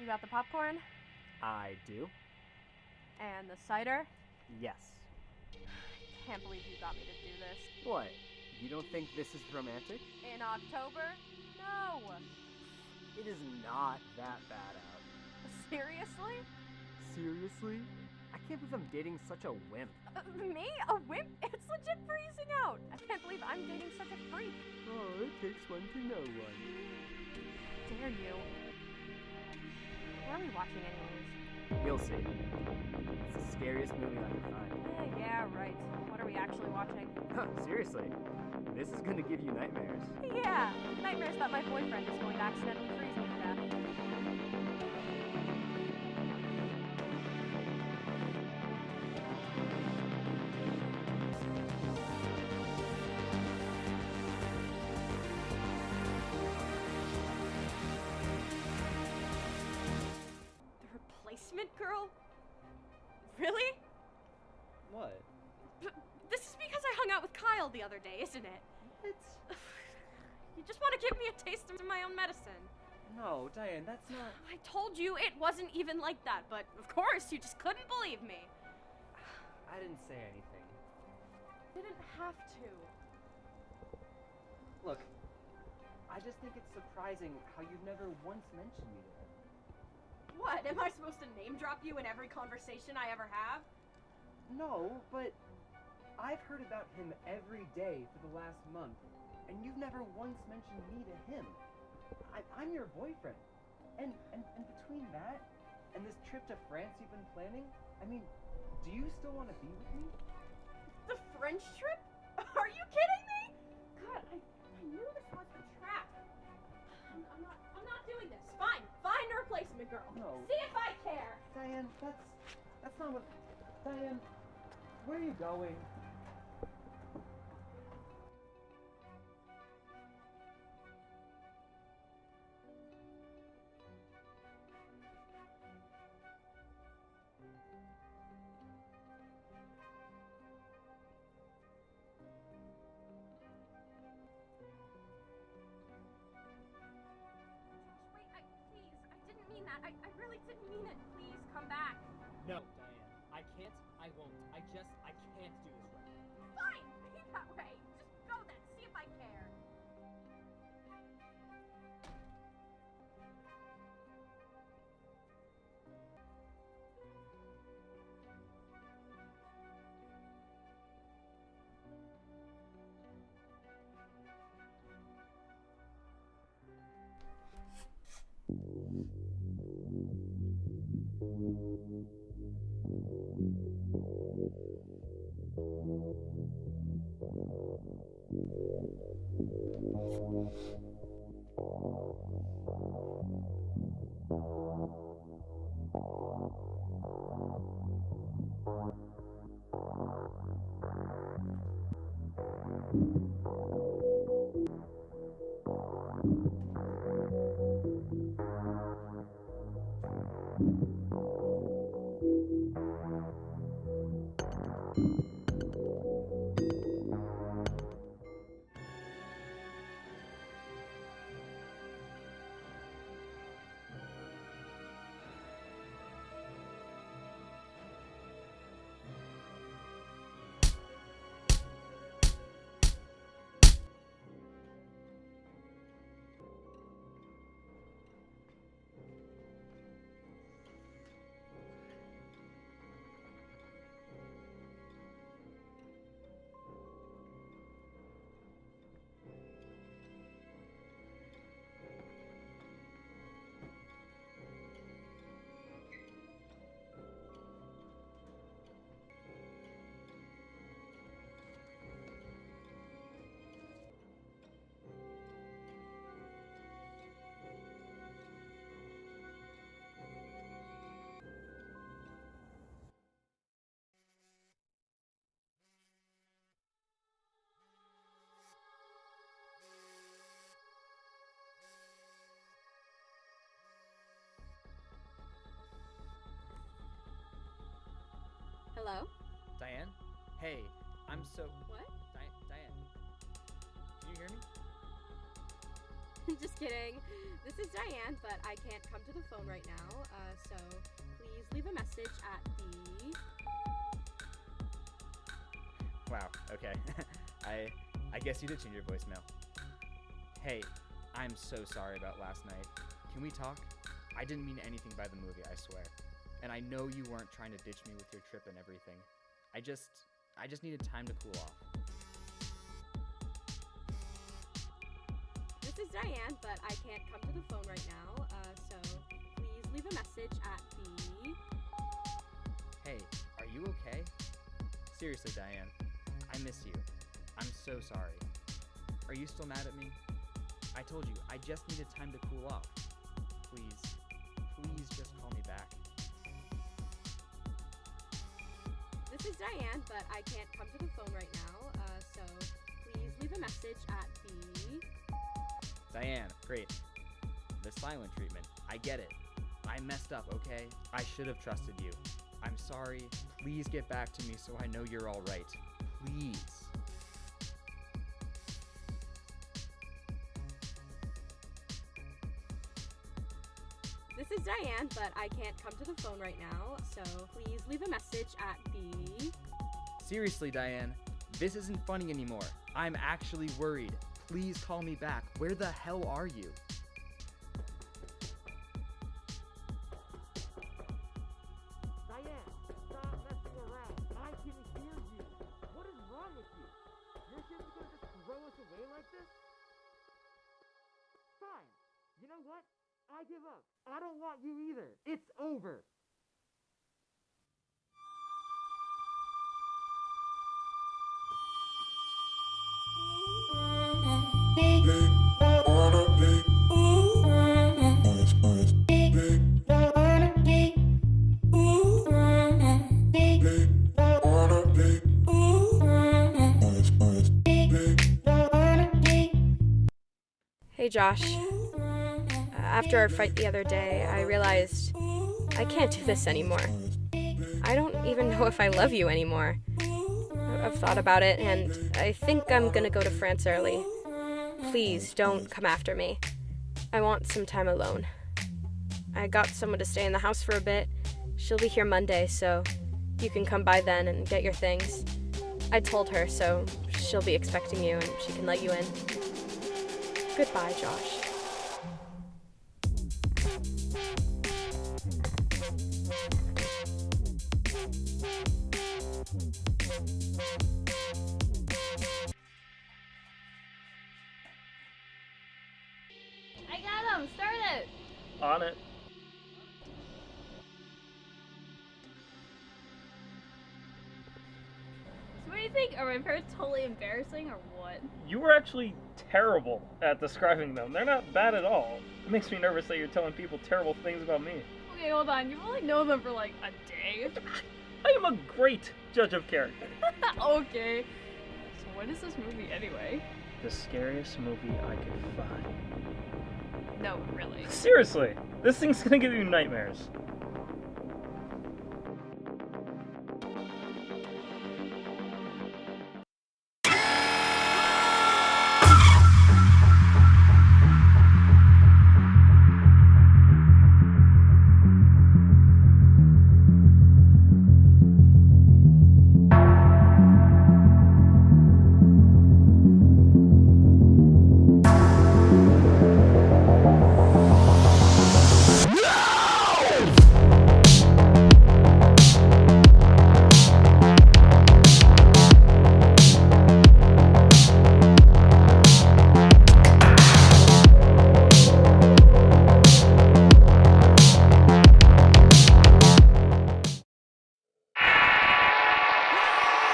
You got the popcorn? I do. And the cider? Yes. Can't believe you got me to do this. What? You don't think this is romantic? In October? No! It is not that bad out. Seriously? Seriously? I can't believe I'm dating such a wimp. Me? A wimp? It's legit freezing out! I can't believe I'm dating such a freak. Oh, it takes one to know one. Dare you? What are we watching anyways? You'll see. It's the scariest movie I can find. Yeah, right. What are we actually watching? Huh, seriously. This is gonna give you nightmares. Yeah, nightmares that my boyfriend is going to accidentally freeze me to death. The replacement girl? Really? What? This is because I hung out with Kyle the other day, isn't it? What? You just want to give me a taste of my own medicine. No, Diane, that's not... I told you it wasn't even like that, but of course you just couldn't believe me. I didn't say anything. Didn't have to. Look, I just think it's surprising how you've never once mentioned me to him. What, am I supposed to name drop you in every conversation I ever have? No, but I've heard about him every day for the last month, and you've never once mentioned me to him. I'm your boyfriend. And between that and this trip to France you've been planning, I mean, do you still want to be with me? The French trip? Are you kidding me? God, I knew this was a trap. I'm not doing this. Fine, find a replacement girl. No. See if I care. Diane, that's not what... Diane, where are you going? Wait, please, I didn't mean that. I really didn't mean it. Please, come back. No, Diane. I can't. I won't. I can't do this right now. Fine, be that way. Just go then, see if I care. Hello? Diane? Hey, I'm so... What? Diane? Can you hear me? Just kidding. This is Diane, but I can't come to the phone right now, so please leave a message at the... Wow, okay. I guess you did change your voicemail. Hey, I'm so sorry about last night. Can we talk? I didn't mean anything by the movie, I swear. And I know you weren't trying to ditch me with your trip and everything. I just needed time to cool off. This is Diane, but I can't come to the phone right now, so please leave a message at the... Hey, are you okay? Seriously, Diane, I miss you. I'm so sorry. Are you still mad at me? I told you, I just needed time to cool off. Please just call me back. This is Diane, but I can't come to the phone right now, so please leave a message at the... Diane, great. The silent treatment. I get it. I messed up, okay? I should have trusted you. I'm sorry. Please get back to me so I know you're all right. Please. This is Diane, but I can't come to the phone right now, so please leave a message at the... Seriously, Diane, this isn't funny anymore. I'm actually worried. Please call me back. Where the hell are you? Diane, stop messing around. I can hear you. What is wrong with you? You're just gonna just throw us away like this? Fine. You know what? I give up. I don't want you either. It's over. Hey Josh, after our fight the other day, I realized I can't do this anymore. I don't even know if I love you anymore. I've thought about it, and I think I'm gonna go to France early. Please, don't come after me. I want some time alone. I got someone to stay in the house for a bit. She'll be here Monday, so you can come by then and get your things. I told her, so she'll be expecting you and she can let you in. Goodbye, Josh. I got him! Start it! On it. So what do you think? Are my parents totally embarrassing or what? You were actually terrible at describing them. They're not bad at all. It makes me nervous that you're telling people terrible things about me. Okay, hold on. You've only known them for like a day. I am a great judge of character. Okay. So what is this movie anyway? The scariest movie I could find. No, really. Seriously, this thing's gonna give you nightmares.